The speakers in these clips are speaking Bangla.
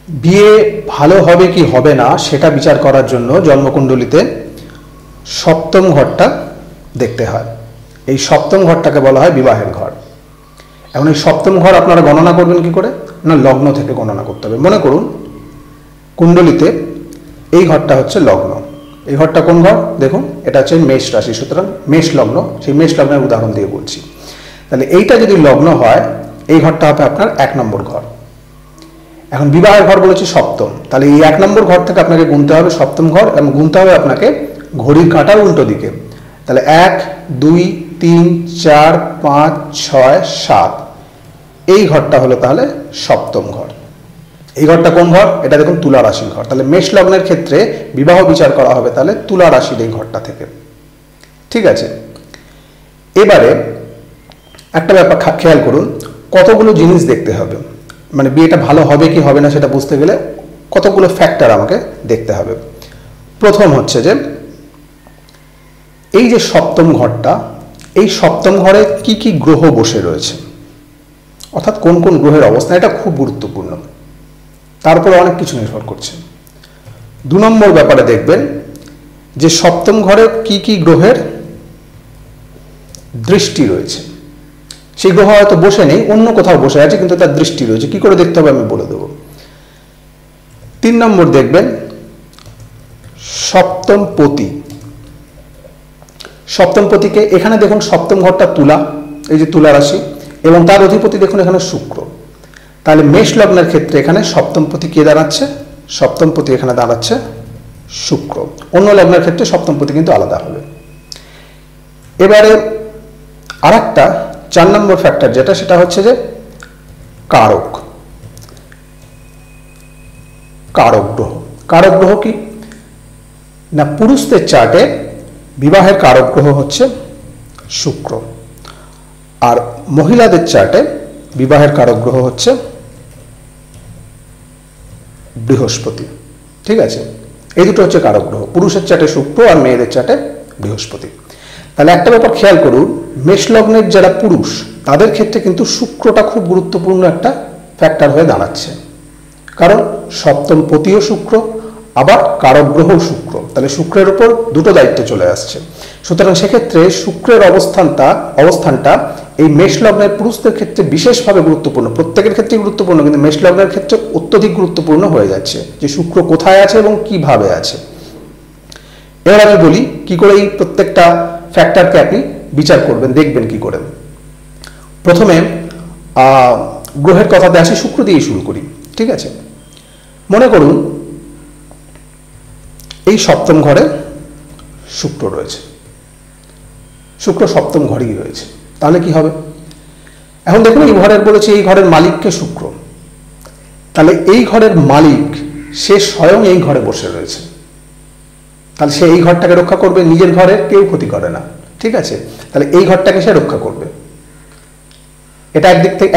বিয়ে ভালো হবে কি হবে না সেটা বিচার করার জন্য জন্মকুণ্ডলিতে সপ্তম ঘরটা দেখতে হয়। এই সপ্তম ঘরটাকে বলা হয় বিবাহের ঘর। এখন এই সপ্তম ঘর আপনারা গণনা করবেন কি করে? না, লগ্ন থেকে গণনা করতে হবে। মনে করুন কুণ্ডলিতে এই ঘরটা হচ্ছে লগ্ন, এই ঘরটা কোন ঘর? দেখুন এটা হচ্ছে মেষ রাশি, সুতরাং মেষ লগ্ন, সেই মেষ লগ্নের উদাহরণ দিয়ে বলছি। তাহলে এইটা যদি লগ্ন হয়, এই ঘরটা হবে আপনার 1 নম্বর ঘর। এখন বিবাহের ঘর বলেছি সপ্তম, তাহলে এই 1 নম্বর ঘর থেকে আপনাকে গুনতে হবে সপ্তম ঘর, এবং গুনতে হবে আপনাকে ঘড়ির কাঁটার উল্টো দিকে। তাহলে 1 2 3 4 5 6 7, এই ঘরটা হলো তাহলে সপ্তম ঘর। এই ঘরটা কোন ঘর? এটা দেখুন তুলা রাশির ঘর। তাহলে মেষ লগ্নের ক্ষেত্রে বিবাহ বিচার করা হবে তাহলে তুলা রাশির এই ঘরটা থেকে। ঠিক আছে, এবারে একটা ব্যাপার খেয়াল করুন, কতগুলো জিনিস দেখতে হবে, মানে বিয়েটা ভালো হবে কি হবে না সেটা বুঝতে গেলে কতগুলো ফ্যাক্টর আমাকে দেখতে হবে। প্রথম হচ্ছে যে এই যে সপ্তম ঘরটা, এই সপ্তম ঘরে কি কি গ্রহ বসে রয়েছে, অর্থাৎ কোন কোন গ্রহের অবস্থান, এটা খুব গুরুত্বপূর্ণ, তার উপরে অনেক কিছু নির্ভর করছে। 2 নম্বর ব্যাপারে দেখবেন যে সপ্তম ঘরে কি কি গ্রহের দৃষ্টি রয়েছে। সেই গ্রহ হয়তো বসে নেই, অন্য কোথাও বসে আছে, কিন্তু তার দৃষ্টি রয়েছে। কি করে দেখতে হবে আমি বলে দেবো। 3 নম্বর দেখবেন সপ্তম পতি। সপ্তম পতিকে এখানে দেখুন, সপ্তম ঘরটা তুলা, এই যে তুলা রাশি, এবং তার অধিপতি দেখুন এখানে শুক্র। তাহলে মেষ লগ্নের ক্ষেত্রে এখানে সপ্তম পতি কে দাঁড়াচ্ছে? সপ্তম পতি এখানে দাঁড়াচ্ছে শুক্র। অন্য লগ্নের ক্ষেত্রে সপ্তম পতি কিন্তু আলাদা হবে। এবারে আরেকটা 4 নম্বর ফ্যাক্টর যেটা, সেটা হচ্ছে যে কারক। কারক গ্রহ। কারক গ্রহ কি না, পুরুষদের চার্টে বিবাহের কারক গ্রহ হচ্ছে শুক্র, আর মহিলাদের চার্টে বিবাহের কারক গ্রহ হচ্ছে বৃহস্পতি। ঠিক আছে, এই দুটো হচ্ছে কারক গ্রহ, পুরুষের চার্টে শুক্র আর মেয়েদের চার্টে বৃহস্পতি। তাহলে একটা ব্যাপার খেয়াল করুন, মেষ লগ্নের যারা পুরুষ তাদের ক্ষেত্রে কিন্তু শুক্রটা খুব গুরুত্বপূর্ণ একটা ফ্যাক্টর হয়ে দাঁড়াচ্ছে, কারণ সপ্তম পতিও শুক্র, আবার কারক গ্রহও শুক্র। তাহলে শুক্রের উপর দুটো দায়িত্ব চলে আসছে। সুতরাং সেক্ষেত্রে শুক্রের অবস্থানটা এই মেষ লগ্নের পুরুষদের ক্ষেত্রে বিশেষভাবে গুরুত্বপূর্ণ। প্রত্যেকের ক্ষেত্রে গুরুত্বপূর্ণ, কিন্তু মেষ লগ্নের ক্ষেত্রে অত্যধিক গুরুত্বপূর্ণ হয়ে যাচ্ছে যে শুক্র কোথায় আছে এবং কিভাবে আছে। এবার আমি বলি কি করে এই প্রত্যেকটা ফ্যাক্টরকে আপনি বিচার করবেন, দেখবেন কি করে। প্রথমে গ্রহের কথাতে আসি, শুক্র দিয়েই শুরু করি। ঠিক আছে, মনে করুন এই সপ্তম ঘরে শুক্র রয়েছে, শুক্র সপ্তম ঘরেই রয়েছে, তাহলে কি হবে? এখন দেখুন এই ঘরের বলেছে এই ঘরের মালিককে শুক্র, তাহলে এই ঘরের মালিক সে স্বয়ং এই ঘরে বসে রয়েছে, তাহলে সে এই ঘরটাকে রক্ষা করবে, নিজের ঘরের কেউ ক্ষতি করে না। ঠিক আছে, তাহলে এই ঘরটাকে সে রক্ষা করবে, এটা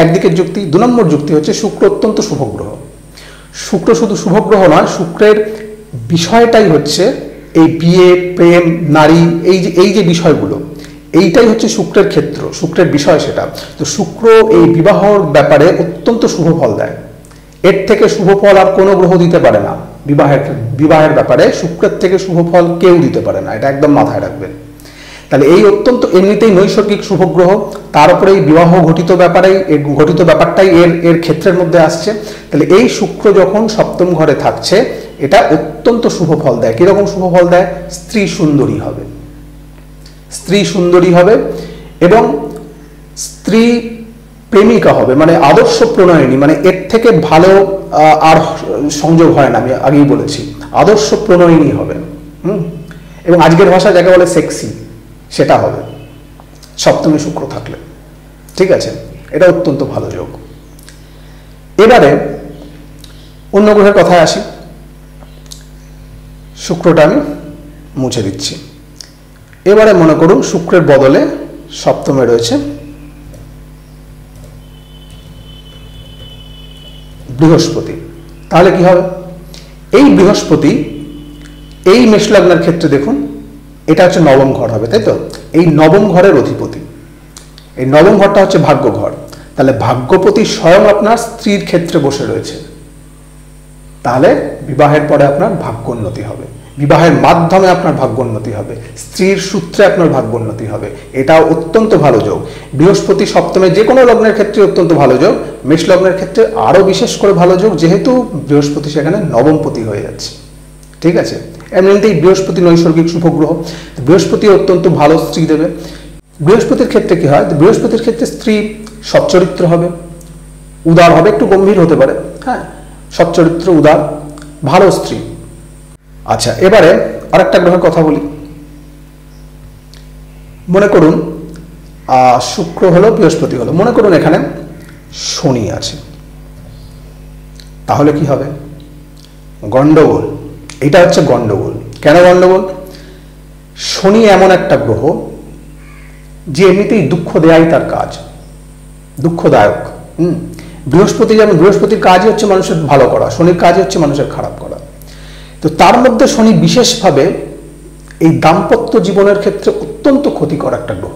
একদিকের যুক্তি। 2 নম্বর যুক্তি হচ্ছে শুক্র অত্যন্ত শুভ গ্রহ। শুক্র শুধু শুভ গ্রহ নয়, শুক্রের বিষয়টাই হচ্ছে এই বিয়ে, প্রেম, নারী, এই যে বিষয়গুলো, এইটাই হচ্ছে শুক্রের ক্ষেত্র, শুক্রের বিষয় সেটা। তো শুক্র এই বিবাহর ব্যাপারে অত্যন্ত শুভ ফল দেয়, এর থেকে শুভ ফল আর কোনো গ্রহ দিতে পারে না। বিবাহের ব্যাপারে শুক্রের থেকে শুভ ফল কেউ দিতে পারে না, এটা একদম মাথায় রাখবেন। তাহলে এই অত্যন্ত এমনিতেই নৈসর্গিক শুভ গ্রহ, তার উপরে এই বিবাহ ঘটিত ব্যাপারটাই এর ক্ষেত্রের মধ্যে আসছে। তাহলে এই শুক্র যখন সপ্তম ঘরে থাকছে, এটা অত্যন্ত শুভ ফল দেয়। কিরকম শুভ ফল দেয়? স্ত্রী সুন্দরী হবে, স্ত্রী সুন্দরী হবে, এবং স্ত্রী প্রেমিকা হবে, মানে আদর্শ প্রণয়িনী, মানে এর থেকে ভালো আর সংযোগ হয় না, আমি আগেই বলেছি, আদর্শ প্রণয়িনী হবে। এবং আজকের ভাষা যাকে বলে সেক্সি, সেটা হবে সপ্তমে শুক্র থাকলে। ঠিক আছে, এটা অত্যন্ত ভালো যোগ। এবারে অন্য গ্রহের কথায় আসি, শুক্রটা আমি মুছে দিচ্ছি। এবারে মনে করুন শুক্রের বদলে সপ্তমে রয়েছে বৃহস্পতি, তাহলে কি হবে? এই বৃহস্পতি এই মেষ লগ্নের ক্ষেত্রে দেখুন এটা হচ্ছে নবম ঘর হবে, তাই তো? এই নবম ঘরের অধিপতি, এই নবম ঘরটা হচ্ছে ভাগ্য ঘর। তাহলে ভাগ্যপতি স্বয়ং আপনার স্ত্রীর ক্ষেত্রে বসে রয়েছে, তাহলে বিবাহের পরে আপনার ভাগ্যোন্নতি হবে, বিবাহের মাধ্যমে আপনার ভাগ্যোন্নতি হবে, স্ত্রীর সূত্রে আপনার ভাগ্যোন্নতি হবে। এটা অত্যন্ত ভালো যোগ। বৃহস্পতি সপ্তমে যে কোনো লগ্নের ক্ষেত্রে অত্যন্ত ভালো যোগ, মেষ লগ্নের ক্ষেত্রে আরও বিশেষ করে ভালো যোগ, যেহেতু বৃহস্পতি সেখানে নবমপতি হয়ে যাচ্ছে। ঠিক আছে, এমনিতেই বৃহস্পতি নৈসর্গিক শুভগ্রহ, বৃহস্পতি অত্যন্ত ভালো স্ত্রী দেবে। বৃহস্পতির ক্ষেত্রে কি হয়, বৃহস্পতির ক্ষেত্রে স্ত্রী সচ্চরিত্র হবে, উদার হবে, একটু গম্ভীর হতে পারে, হ্যাঁ, সচ্চরিত্র, উদার, ভালো স্ত্রী। আচ্ছা, এবারে আরেকটা গ্রহের কথা বলি। মনে করুন শুক্র হলো, বৃহস্পতি হলো, মনে করুন এখানে শনি আছে, তাহলে কি হবে? গন্ডগোল। এটা হচ্ছে গন্ডগোল। কেন গন্ডগোল? শনি এমন একটা গ্রহ যে এমনিতেই দুঃখ দেয়াই তার কাজ, দুঃখদায়ক। বৃহস্পতি যেমন, বৃহস্পতির কাজই হচ্ছে মানুষের ভালো করা, শনির কাজই হচ্ছে মানুষের খারাপ করা। তো তার মধ্যে শনি বিশেষভাবে এই দাম্পত্য জীবনের ক্ষেত্রে অত্যন্ত ক্ষতিকর একটা গ্রহ।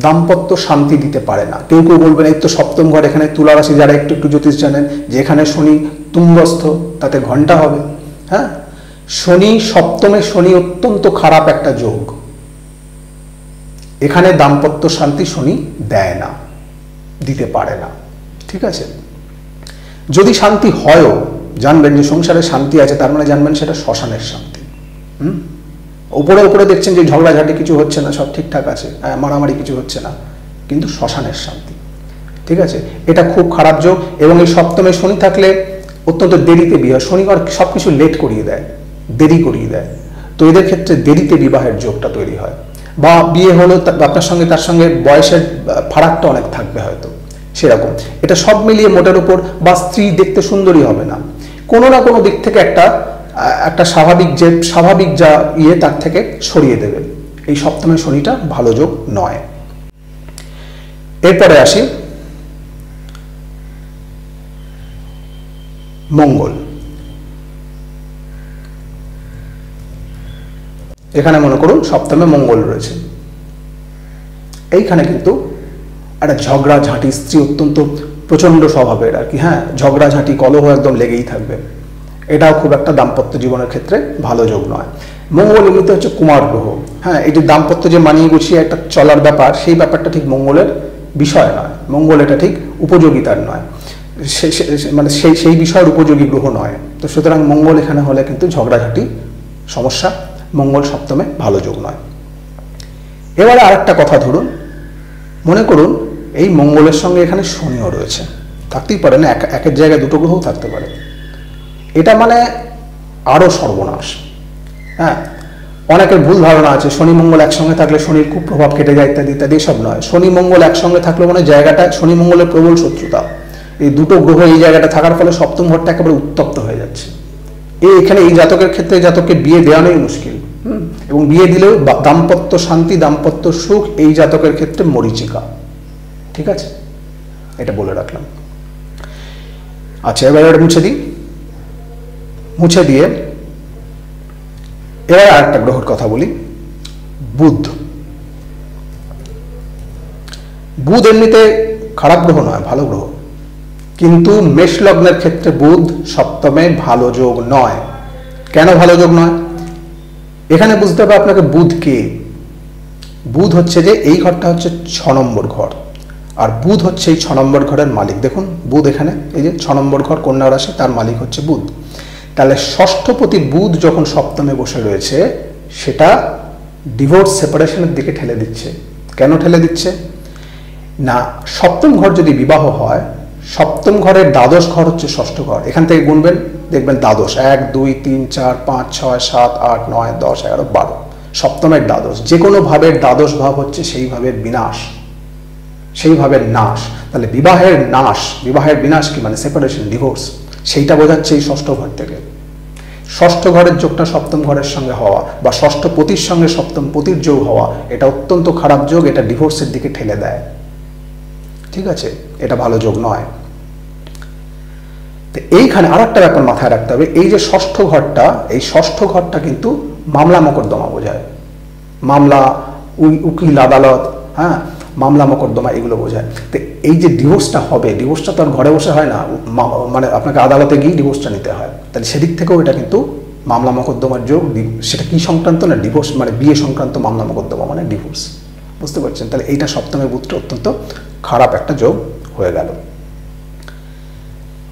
দাম্পত্য শান্তি দিতে পারে না। কেউ কেউ বলবেন এই তো সপ্তম ঘর, এখানে তুলা রাশি, যারা একটু একটু জ্যোতিষ জানেন, যে এখানে শনি তুঙ্গস্থ, তাতে ঘন্টা হবে। হ্যাঁ, শনি সপ্তমে, শনি অত্যন্ত খারাপ একটা যোগ। এখানে দাম্পত্য শান্তি শনি দেয় না, দিতে পারে না। ঠিক আছে, যদি শান্তি হয়ও, জানবেন যে সংসারে শান্তি আছে, তার মানে জানবেন সেটা শ্মশানের শান্তি। উপরে উপরে দেখছেন যে ঝগড়াঝাটি কিছু হচ্ছে না, সব ঠিকঠাক আছে, মারামারি কিছু হচ্ছে না, কিন্তু শ্মশানের শান্তি। ঠিক আছে, এটা খুব খারাপ যোগ। এবং এই সপ্তমে শনি থাকলে অত্যন্ত দেরিতে বিয়ে হয়। শনিবার সবকিছু লেট করিয়ে দেয়, দেরি করিয়ে দেয়। তো এদের ক্ষেত্রে দেরিতে বিবাহের যোগটা তৈরি হয়, বা বিয়ে হলো আপনার সঙ্গে তার সঙ্গে বয়সের ফারাকটা অনেক থাকবে হয়তো, সেরকম। এটা সব মিলিয়ে মোটের উপর, বা স্ত্রী দেখতে সুন্দরী হবে না, কোনো না কোনো দিক থেকে একটা স্বাভাবিক যা ইয়ে তার থেকে সরিয়ে দেবে। এই সপ্তমে শনিটা ভালো যোগ নয়। এরপরে আসি মঙ্গল। এখানে মনে করুন সপ্তমে মঙ্গল রয়েছে, এইখানে কিন্তু একটা ঝগড়াঝাঁটি, স্ত্রী অত্যন্ত প্রচন্ড স্বভাবের আর কি, হ্যাঁ, ঝগড়াঝাঁটি, কলহ একদম লেগেই থাকবে। এটাও খুব একটা দাম্পত্য জীবনের ক্ষেত্রে ভালো যোগ নয়। মঙ্গল এমনিতে হচ্ছে কুমার গ্রহ, হ্যাঁ, এই যে দাম্পত্য যে মানিয়ে গুছিয়ে একটা চলার ব্যাপার, সেই ব্যাপারটা ঠিক মঙ্গলের বিষয় নয়। মঙ্গল এটা ঠিক উপযোগিতার নয়, মানে সেই বিষয়ের উপযোগী গ্রহ নয়। তো সুতরাং মঙ্গল এখানে হলে কিন্তু ঝগড়াঝাঁটি, সমস্যা। মঙ্গল সপ্তমে ভালো যোগ নয়। এবারে আরেকটা কথা ধরুন, মনে করুন এই মঙ্গলের সঙ্গে এখানে শনিও রয়েছে, থাকতেই পারে না, একের জায়গায় দুটো গ্রহও থাকতে পারে। এটা মানে আরো সর্বনাশ। হ্যাঁ, অনেকের ভুল ধারণা আছে শনি মঙ্গল একসঙ্গে থাকলে শনির খুব প্রভাব কেটে যায়, ইত্যাদি ইত্যাদি। সব নয়। শনি মঙ্গল একসঙ্গে থাকলে মানে জায়গাটা, শনি মঙ্গলের প্রবল শত্রুতা, এই দুটো গ্রহ এই জায়গাটা থাকার ফলে সপ্তম ঘরটা একেবারে উত্তপ্ত হয়ে যাচ্ছে। এখানে এই জাতকের ক্ষেত্রে জাতককে বিয়ে দেওয়ানোই মুশকিল। এবং বিয়ে দিলেও দাম্পত্য শান্তি, দাম্পত্য সুখ এই জাতকের ক্ষেত্রে মরীচিকা। ঠিক আছে, এটা বলে রাখলাম। আচ্ছা, এবার এটা মুছে দিই। মুছে দিয়ে এবার আরেকটা গ্রহের কথা বলি, বুধ। বুধ এমনিতে খারাপ গ্রহ নয়, ভালো গ্রহ, কিন্তু মেষ লগ্নের ক্ষেত্রে বুধ সপ্তমে ভালো যোগ নয়। কেন ভালো যোগ নয়? এখানে বুঝতে হবে আপনাকে বুধ কে। বুধ হচ্ছে যে এই ঘরটা হচ্ছে 6 নম্বর ঘর, আর বুধ হচ্ছে এই 6 নম্বর ঘরের মালিক। দেখুন বুধ এখানে, এই যে 6 নম্বর ঘর কন্যা রাশি, তার মালিক হচ্ছে বুধ। তাহলে ষষ্ঠপতি বুধ যখন সপ্তমে বসে রয়েছে, সেটা ডিভোর্স, সেপারেশনের দিকে ঠেলে দিচ্ছে। কেন ঠেলে দিচ্ছে না? সপ্তম ঘর যদি বিবাহ হয়, সপ্তম ঘরের দ্বাদশ ঘর হচ্ছে ষষ্ঠ ঘর। এখান থেকে গুনবেন, দেখবেন দ্বাদশ 1 2 3 4 5 6 7 8 9 10 11 12, সপ্তমের দ্বাদশ। যে কোনো ভাবের দ্বাদশ ভাব হচ্ছে সেই ভাবের বিনাশ, সেই ভাবের নাশ। তাহলে বিবাহের নাশ, বিবাহের বিনাশ কি মানে সেপারেশন, ডিভোর্স, সেইটা বোঝাচ্ছে এই ষষ্ঠ ঘর থেকে। ষষ্ঠ ঘরের যোগটা সপ্তম ঘরের সঙ্গে হওয়া, বা ষষ্ঠ পতির সঙ্গে সপ্তম পতির যোগ হওয়া, এটা অত্যন্ত খারাপ যোগ। এটা ডিভোর্সের দিকে ঠেলে দেয়। ঠিক আছে, এটা ভালো যোগ নয়। তো এইখানে আর একটা ব্যাপার মাথায় রাখতে হবে, এই যে ষষ্ঠ ঘরটা, এই ষষ্ঠ ঘরটা কিন্তু মামলা মোকদ্দমা বোঝায়। মামলা, উকিল আদালত, হ্যাঁ, মামলা মোকদ্দমা এগুলো বোঝায়। তো এই যে ডিভোর্সটা হবে, ডিভোর্সটা তো আর ঘরে বসে হয় না, মানে আপনাকে আদালতে গিয়ে ডিভোর্সটা নিতে হয়। তাহলে সেদিক থেকেও এটা কিন্তু মামলা মোকদ্দমার যোগ। সেটা কি সংক্রান্ত না, ডিভোর্স মানে বিয়ে সংক্রান্ত মামলা মোকদ্দমা মানে ডিভোর্স, বুঝতে পারছেন? তাহলে এইটা সপ্তমের বুথটা অত্যন্ত খারাপ একটা যোগ হয়ে গেল।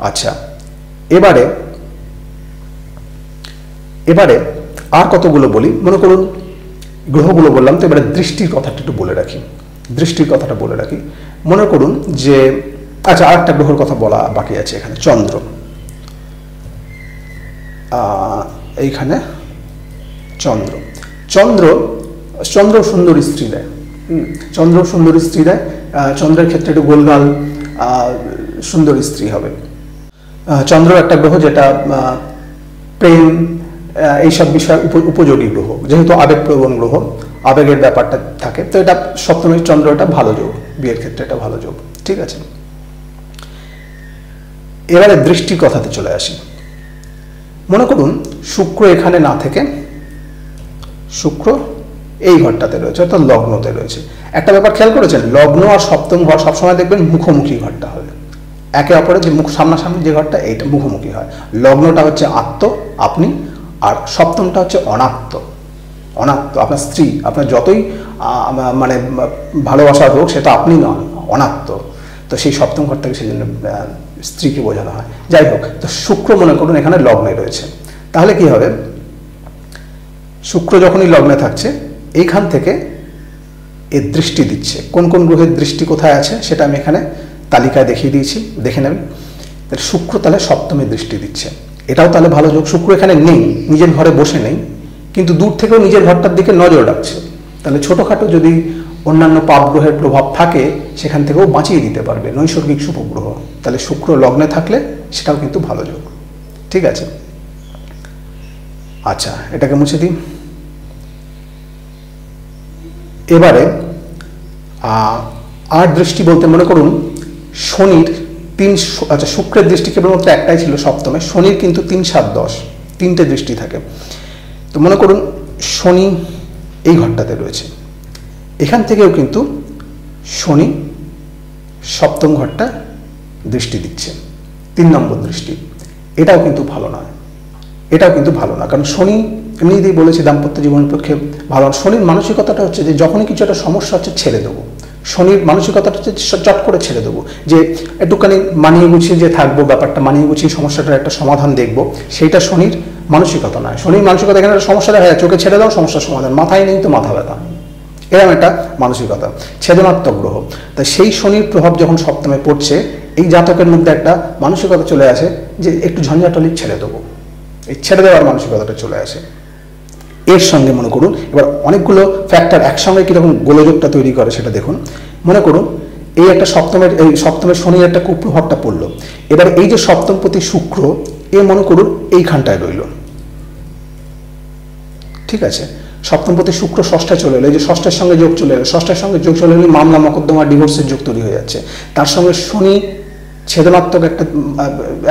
আচ্ছা, এবারে আর কতগুলো বলি। মনে করুন গ্রহগুলো বললাম, তো এবারে দৃষ্টির কথাটা একটু বলে রাখি। মনে করুন যে, আচ্ছা আর একটা গ্রহের কথা বলা বাকি আছে এখানে, চন্দ্র। এইখানে চন্দ্র সুন্দর স্ত্রী দেয়। চন্দ্রের ক্ষেত্রে একটু গোলগাল সুন্দর স্ত্রী হবে। চন্দ্র একটা গ্রহ যেটা প্রেম এইসব বিষয় উপযোগী গ্রহ, যেহেতু আবেগপ্রবণ গ্রহ, আবেগের ব্যাপারটা থাকে, তো এটা সপ্তমী চন্দ্র এটা ভালো যোগ, বিয়ের ক্ষেত্রে এটা ভালো যোগ, ঠিক আছে। এবারে দৃষ্টির কথাতে চলে আসি। মনে করুন শুক্র এখানে না থেকে শুক্র এই ঘরটাতে রয়েছে, অর্থাৎ লগ্নতে রয়েছে। একটা ব্যাপার খেয়াল করেছেন, লগ্ন আর সপ্তম ঘর সবসময় দেখবেন মুখোমুখি ঘরটা হবে, একে অপরের যে সামনাসামনি যে ঘরটা এইটা মুখোমুখি হয়। লগ্নটা হচ্ছে আত্ম, আপনি, আর সপ্তমটা হচ্ছে অনাত্ম। আপনার স্ত্রী, আপনার যতই মানে ভালোবাসার হোক, সেটা আপনি নন, অনাত্ম। তো সেই সপ্তম ঘর থেকে সেই জন্য স্ত্রীকে বোঝানো হয়। যাই হোক, তো শুক্র মনে করুন এখানে লগ্নে রয়েছে, তাহলে কি হবে? শুক্র যখনই লগ্নে থাকছে, এইখান থেকে এর দৃষ্টি দিচ্ছে। কোন কোন গ্রহের দৃষ্টি কোথায় আছে সেটা আমি এখানে তালিকায় দেখিয়ে দিয়েছি, দেখে নেবেন। শুক্র তাহলে সপ্তমে দৃষ্টি দিচ্ছে, এটাও তাহলে ভালো যোগ। শুক্র এখানে নেই, নিজের ঘরে বসে নেই, কিন্তু দূর থেকেও নিজের ঘরটার দিকে নজর রাখছে। তাহলে ছোটোখাটো যদি অন্যান্য পাপ গ্রহের প্রভাব থাকে, সেখান থেকেও বাঁচিয়ে দিতে পারবে, নৈসর্গিক শুভগ্রহ। তাহলে শুক্র লগ্নে থাকলে সেটাও কিন্তু ভালো যোগ, ঠিক আছে। আচ্ছা, এটাকে মুছে দিই। এবারে আর দৃষ্টি বলতে মনে করুন শনির আচ্ছা শুক্রের দৃষ্টি কেবলমাত্র একটাই ছিল সপ্তমে, শনির কিন্তু 3, 7, 10 তিনটে দৃষ্টি থাকে। তো মনে করুন শনি এই ঘরটাতে রয়েছে, এখান থেকেও কিন্তু শনি সপ্তম ঘরটা দৃষ্টি দিচ্ছে, 3 নম্বর দৃষ্টি। এটাও কিন্তু ভালো নয়, কারণ শনি এমনিতেই বলেছি দাম্পত্য জীবনের পক্ষে ভালো। শনির মানসিকতাটা হচ্ছে যে যখনই কিছু একটা সমস্যা হচ্ছে ছেড়ে দেবো, শনির মানসিকতাটা হচ্ছে চট করে ছেড়ে দেবো, যে একটুখানি মানিয়ে গুছিয়ে যে থাকবো, ব্যাপারটা মানিয়ে গুছিয়ে সমস্যাটার একটা সমাধান দেখবো, সেইটা শনির মানসিকতা নয়। শনির মানসিকতা এখানে একটা সমস্যা দেখা যায়, চোখে ছেড়ে দাও, সমস্যার সমাধান, মাথায় নেই তো মাথা ব্যথা, এরকম একটা মানসিকতা, ছেদনাত্মক গ্রহ। তাই সেই শনির প্রভাব যখন সপ্তমে পড়ছে, এই জাতকের মধ্যে একটা মানসিকতা চলে আসে যে একটু ঝঞ্ঝাটলি ছেড়ে দেবো, এই ছেড়ে দেওয়ার মানসিকতাটা চলে আসে। এর সঙ্গে মনে করুন এবার অনেকগুলো ফ্যাক্টর একসঙ্গে কীরকম গোলযোগটা তৈরি করে সেটা দেখুন। মনে করুন এই একটা সপ্তমের শনির একটা কুপ্রভাবটা পড়লো। এবার এই যে সপ্তমপতি শুক্র, এ মনে করুন এইখানটায় রইল, ঠিক আছে। সপ্তমপতি শুক্র ষষ্ঠে চলে এলো, এই যে ষষ্ঠের সঙ্গে যোগ চলে এলো, ষষ্ঠের সঙ্গে যোগ চলে এলে মামলা মোকদ্দমা ডিভোর্সের যোগ তৈরি হয়ে যাচ্ছে। তার সঙ্গে শনি ছেদনাত্মক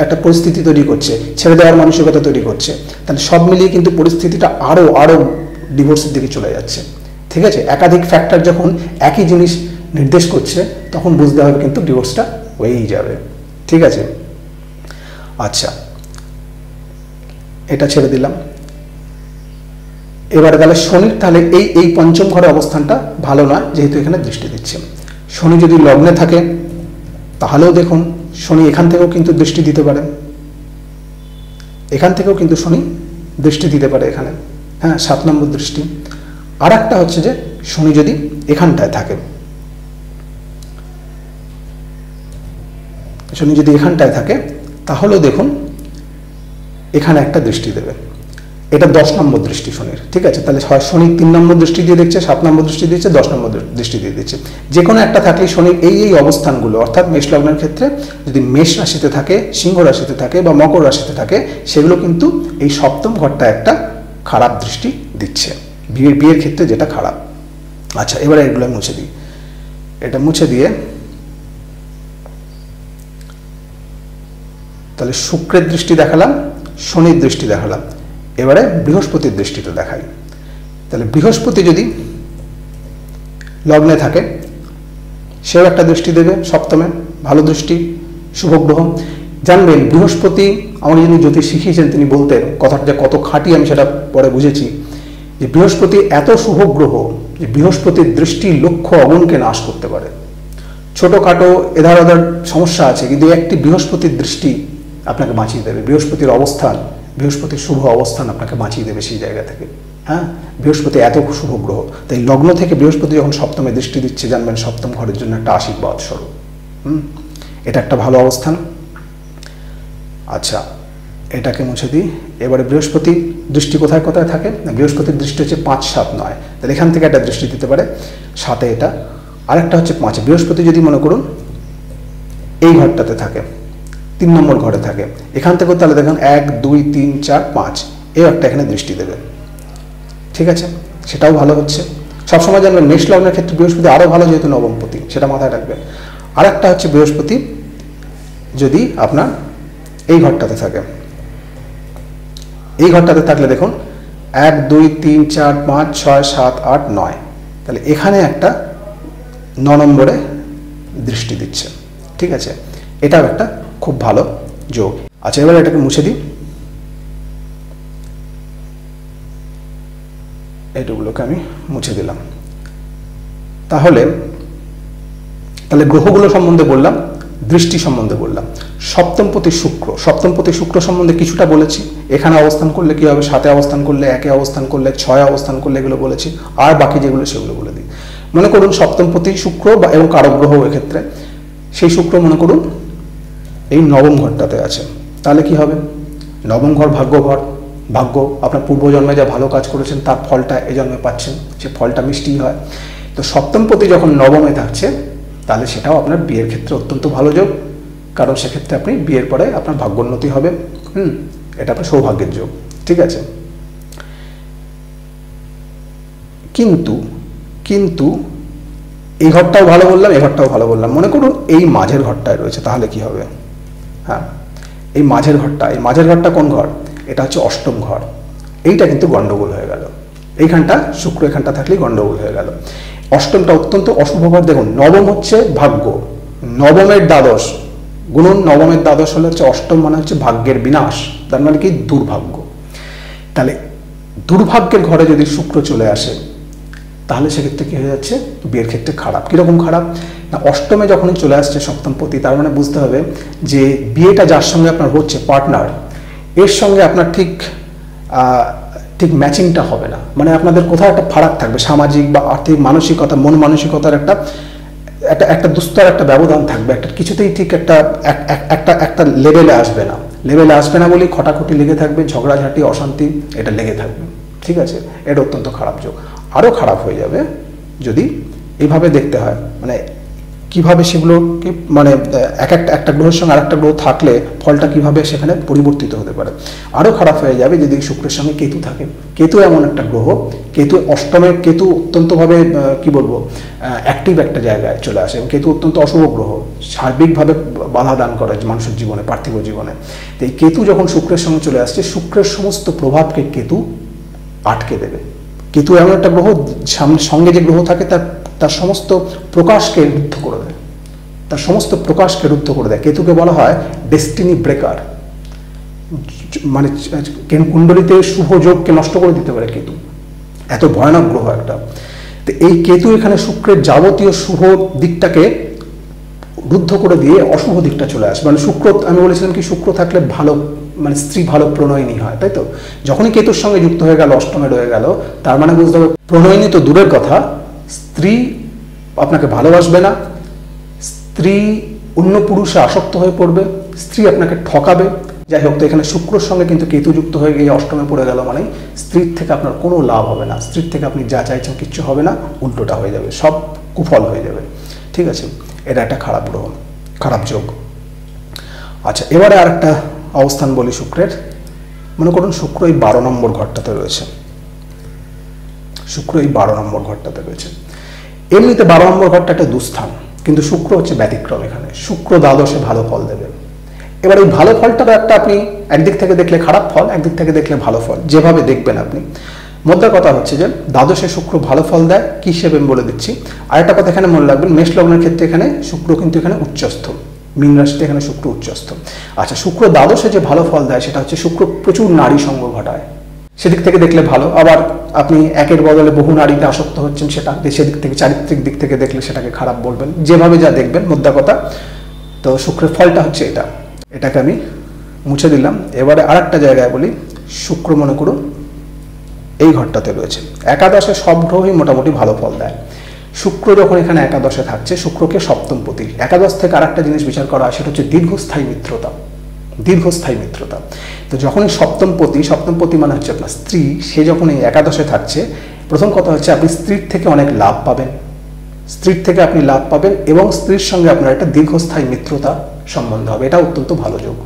একটা পরিস্থিতি তৈরি করছে, ছেড়ে দেওয়ার মানসিকতা তৈরি করছে। তাহলে সব মিলিয়ে কিন্তু পরিস্থিতিটা আরও ডিভোর্সের দিকে চলে যাচ্ছে, ঠিক আছে। একাধিক ফ্যাক্টর যখন একই জিনিস নির্দেশ করছে, তখন বুঝতে হবে কিন্তু ডিভোর্সটা হয়েই যাবে, ঠিক আছে। আচ্ছা, এটা ছেড়ে দিলাম। এবারে তাহলে শনির তাহলে এই পঞ্চম ঘরে অবস্থানটা ভালো নয়, যেহেতু এখানে দৃষ্টি দিচ্ছে। শনি যদি লগ্নে থাকে তাহলেও দেখুন শনি এখান থেকেও কিন্তু দৃষ্টি দিতে পারে, এখানে, হ্যাঁ, 7 নম্বর দৃষ্টি। আর একটা হচ্ছে যে শনি যদি এখানটায় থাকে, তাহলেও দেখুন এখানে একটা দৃষ্টি দেবে, এটা 10 নম্বর দৃষ্টি শনির, ঠিক আছে। তাহলে শনি 3 নম্বর দৃষ্টি দিয়ে দেখছে, 7 নম্বর দৃষ্টি দিচ্ছে, 10 নম্বর দৃষ্টি দিয়ে দিচ্ছে। যে কোনো একটা থাকলে শনির এই অবস্থানগুলো, অর্থাৎ মেষ লগ্নের ক্ষেত্রে যদি মেষ রাশিতে থাকে, সিংহ রাশিতে থাকে বা মকর রাশিতে থাকে, সেগুলো কিন্তু এই সপ্তম ঘরটা একটা খারাপ দৃষ্টি দিচ্ছে, বিয়ের ক্ষেত্রে যেটা খারাপ। আচ্ছা, এবারে এগুলো মুছে দিই। এটা মুছে দিয়ে তাহলে শুক্রের দৃষ্টি দেখালাম, শনির দৃষ্টি দেখালাম, এবারে বৃহস্পতির দৃষ্টিটা দেখাই। তাহলে বৃহস্পতি যদি লগ্নে থাকে সেও একটা দৃষ্টি দেবে সপ্তমে, ভালো দৃষ্টি, শুভ গ্রহ। জানবেন বৃহস্পতি, আমাকে যিনি জ্যোতিষ শিখিয়েছেন তিনি বলতেন, কথাটা যে কত খাঁটি আমি সেটা পরে বুঝেছি, যে বৃহস্পতি এত শুভ গ্রহ যে বৃহস্পতির দৃষ্টি লক্ষ অগুণকে নাশ করতে পারে। ছোটোখাটো এধার ওধার সমস্যা আছে, কিন্তু একটি বৃহস্পতির দৃষ্টি আপনাকে বাঁচিয়ে দেবে। বৃহস্পতির অবস্থান, বৃহস্পতির শুভ অবস্থান আপনাকে বাঁচিয়ে দেবে সেই জায়গা থেকে। হ্যাঁ, বৃহস্পতি এত শুভ গ্রহ, তাই লগ্ন থেকে বৃহস্পতি যখন সপ্তমে দৃষ্টি দিচ্ছে, জানবেন সপ্তম ঘরের জন্য একটা আশীর্বাদ স্বরূপ। এটা একটা ভালো অবস্থান। আচ্ছা, এটাকে মুছে দিই। এবারে বৃহস্পতি দৃষ্টি কোথায় কোথায় থাকে না, বৃহস্পতির দৃষ্টি হচ্ছে 5, 7, 9, তাহলে এখান থেকে একটা দৃষ্টি দিতে পারে, 7-এ এটা, আরেকটা হচ্ছে 5-এ। বৃহস্পতি যদি মনে করুন এই ঘরটাতে থাকে, 3 নম্বর ঘরে থাকে, এখান থেকেও তাহলে দেখেন 1, 2, 3, 4, 5, এও একটা এখানে দৃষ্টি দেবে। ঠিক আছে, সেটাও ভালো হচ্ছে। সবসময় জানবেন মেষ লগ্নের ক্ষেত্রে বৃহস্পতি আরও ভালো, যেহেতু নবমপতি, সেটা মাথায় রাখবেন। আরেকটা হচ্ছে বৃহস্পতি যদি আপনার এই ঘরটাতে থাকে, এই ঘরটাতে থাকলে দেখুন 1, 2, 3, 4, 5, 6, 7, 8, 9, তাহলে এখানে একটা 9 নম্বরে দৃষ্টি দিচ্ছে। ঠিক আছে, এটাও একটা খুব ভালো যোগ। আচ্ছা, এবার এটাকে মুছে দিই, এইটুগুলোকে আমি মুছে দিলাম। তাহলে গ্রহগুলো সম্বন্ধে বললাম, দৃষ্টি সম্বন্ধে বললাম। সপ্তমপতি শুক্র, সপ্তমপতি শুক্র সম্বন্ধে কিছুটা বলেছি। এখানে অবস্থান করলে কি হবে, 7-এ অবস্থান করলে, 1-এ অবস্থান করলে, 6-এ অবস্থান করলে, এগুলো বলেছি। আর বাকি যেগুলো সেগুলো বলে দিই। মনে করুন সপ্তমপতি শুক্র এবং কারক গ্রহ, এক্ষেত্রে সেই শুক্র মনে করুন এই নবম ঘরটাতে আছে, তাহলে কি হবে, নবম ঘর ভাগ্য ঘর। ভাগ্য, আপনার পূর্বজন্মে যা ভালো কাজ করেছেন তার ফলটা এই জন্মে পাচ্ছেন, সে ফলটা মিষ্টি হয়। তো সপ্তমপতি যখন নবমে থাকছে, তাহলে সেটাও আপনার বিয়ের ক্ষেত্রে অত্যন্ত ভালো যোগ, কারণ সেক্ষেত্রে আপনি বিয়ের পরে আপনার ভাগ্যোন্নতি হবে। এটা আপনার সৌভাগ্যের যোগ। ঠিক আছে, কিন্তু এই ঘরটাও ভালো বললাম, এই ঘরটাও ভালো বললাম। মনে করুন এই মাঝের ঘরটায় রয়েছে, তাহলে কি হবে, হ্যাঁ, এই মাঝের ঘরটা কোন ঘর, এটা হচ্ছে অষ্টম ঘর। এইটা কিন্তু গন্ডগোল হয়ে গেল, এইখানটা শুক্র এখানটা থাকলেই গন্ডগোল হয়ে গেল। অষ্টমটা অত্যন্ত অশুভ ঘর। দেখুন নবম হচ্ছে ভাগ্য, নবমের দ্বাদশ গুণন, নবমের দ্বাদশ হলে হচ্ছে অষ্টম, মানে হচ্ছে ভাগ্যের বিনাশ, তার মানে কি দুর্ভাগ্য। তাহলে দুর্ভাগ্যের ঘরে যদি শুক্র চলে আসে, তাহলে সেক্ষেত্রে কী হয়ে যাচ্ছে, বিয়ের ক্ষেত্রে খারাপ। কীরকম খারাপ না, অষ্টমে যখনই চলে আসছে সপ্তমপতি, তার মানে বুঝতে হবে যে বিয়েটা যার সঙ্গে আপনার হচ্ছে পার্টনার, এর সঙ্গে আপনার ঠিক ম্যাচিংটা হবে না। মানে আপনাদের কোথাও একটা ফারাক থাকবে, সামাজিক বা আর্থিক মানসিকতা, মন মানসিকতার একটা দুস্তর একটা ব্যবধান থাকবে। একটা কিছুতেই ঠিক একটা লেভেলে আসবে না বলেই খটাখটি লেগে থাকবে, ঝগড়াঝাটি, অশান্তি, এটা লেগে থাকবে। ঠিক আছে, এটা অত্যন্ত খারাপ যোগ। আরও খারাপ হয়ে যাবে যদি এইভাবে দেখতে হয়, মানে কিভাবে সেগুলোকে, মানে একটা গ্রহের সঙ্গে আরেকটা গ্রহ থাকলে ফলটা কিভাবে সেখানে পরিবর্তিত হতে পারে। আরও খারাপ হয়ে যাবে যদি শুক্রের সঙ্গে কেতু থাকে। কেতু এমন একটা গ্রহ, কেতু অষ্টমে, কেতু অত্যন্তভাবে কি বলবো অ্যাক্টিভ একটা জায়গায় চলে আসে, এবং কেতু অত্যন্ত অশুভ গ্রহ, সার্বিকভাবে বাধা দান করে মানুষের জীবনে, পার্থিব জীবনে। তো এই কেতু যখন শুক্রের সঙ্গে চলে আসছে, শুক্রের সমস্ত প্রভাবকে কেতু আটকে দেবে। কেতু এমন একটা গ্রহ, সঙ্গে যে গ্রহ থাকে তার সমস্ত প্রকাশকে রুদ্ধ করে দেয়, কেতুকে বলা হয় ডেস্টিনি ব্রেকার। মানে কুণ্ডলিতে শুভ যোগকে নষ্ট করে দিতে পারে কেতু, এত ভয়ানক গ্রহ একটা। তো এই কেতু এখানে শুক্রের যাবতীয় শুভ দিকটাকে রুদ্ধ করে দিয়ে অশুভ দিকটা চলে আসে। মানে শুক্র, আমি বলেছিলাম কি শুক্র থাকলে ভালো, মানে স্ত্রী ভালো প্রণয়িনী হয়, তাই তো? যখনই কেতুর সঙ্গে যুক্ত হয়ে গেল, অষ্টমে রয়ে গেল, তার মানে বুঝতে হবে প্রণয়িনী তো দূরের কথা, স্ত্রী আপনাকে ভালোবাসবে না, স্ত্রী অন্য পুরুষে আসক্ত হয়ে পড়বে, স্ত্রী আপনাকে ঠকাবে। যাই হোক, তো এখানে শুক্রর সঙ্গে কিন্তু কেতু যুক্ত হয়ে গিয়ে অষ্টমে পড়ে গেল, মানে স্ত্রীর থেকে আপনার কোনো লাভ হবে না, স্ত্রীর থেকে আপনি যা চাইছেন কিচ্ছু হবে না, উল্টোটা হয়ে যাবে, সব কুফল হয়ে যাবে। ঠিক আছে, এটা একটা খারাপ গ্রহ, খারাপ যোগ। আচ্ছা, এবারে আর একটা অবস্থান বলি শুক্রের। মনে করুন শুক্র এই 12 নম্বর ঘরটাতে রয়েছে, এমনিতে 12 নম্বর ঘরটা একটা দুস্থান, কিন্তু শুক্র হচ্ছে ব্যতিক্রম। এখানে শুক্র দ্বাদশে ভালো ফল দেবে। এবার এই ভালো ফলটা একটা, আপনি একদিক থেকে দেখলে খারাপ ফল, একদিক থেকে দেখলে ভালো ফল, যেভাবে দেখবেন আপনি। মোদ্দা কথা হচ্ছে যে দ্বাদশে শুক্র ভালো ফল দেয় কি হিসেবে আমি বলে দিচ্ছি। আরেকটা কথা এখানে মনে রাখবেন, মেষ লগ্নের ক্ষেত্রে এখানে শুক্র কিন্তু এখানে উচ্চস্থ, মীন রাশিতে এখানে শুক্র উচ্চস্থ। আচ্ছা, শুক্র দ্বাদশে যে ভালো ফল দেয় সেটা হচ্ছে শুক্র প্রচুর নারী সঙ্গ ঘটায়, সেদিক থেকে দেখলে ভালো। আবার আপনি একের বদলে বহু নারীতে আসক্ত হচ্ছেন, সেটা সেদিক থেকে চারিত্রিক দিক থেকে দেখলে সেটাকে খারাপ বলবেন, যেভাবে যা দেখবেন মোদ্দা কথা। তো শুক্রের ফলটা হচ্ছে এটা, এটাকে আমি মুছে দিলাম। এবারে আর একটা জায়গায় বলি, শুক্র মনে করুন এই ঘরটাতে রয়েছে, একাদশে সব গ্রহই মোটামুটি ভালো ফল দেয়। শুক্র যখন এখানে একাদশে থাকছে, শুক্রকে সপ্তমপতি, একাদশ থেকে আর একটা জিনিস বিচার করা হয় সেটা হচ্ছে দীর্ঘস্থায়ী মিত্রতা, দীর্ঘস্থায়ী মিত্রতা। তো যখন সপ্তমপতি মানে হচ্ছে আপনার স্ত্রী, সে যখন এই একাদশে থাকছে, প্রথম কথা হচ্ছে আপনি স্ত্রীর থেকে অনেক লাভ পাবেন, স্ত্রীর থেকে আপনি লাভ পাবেন এবং স্ত্রীর সঙ্গে আপনার একটা দীর্ঘস্থায়ী মিত্রতা সম্বন্ধ হবে, এটা অত্যন্ত ভালো যোগ।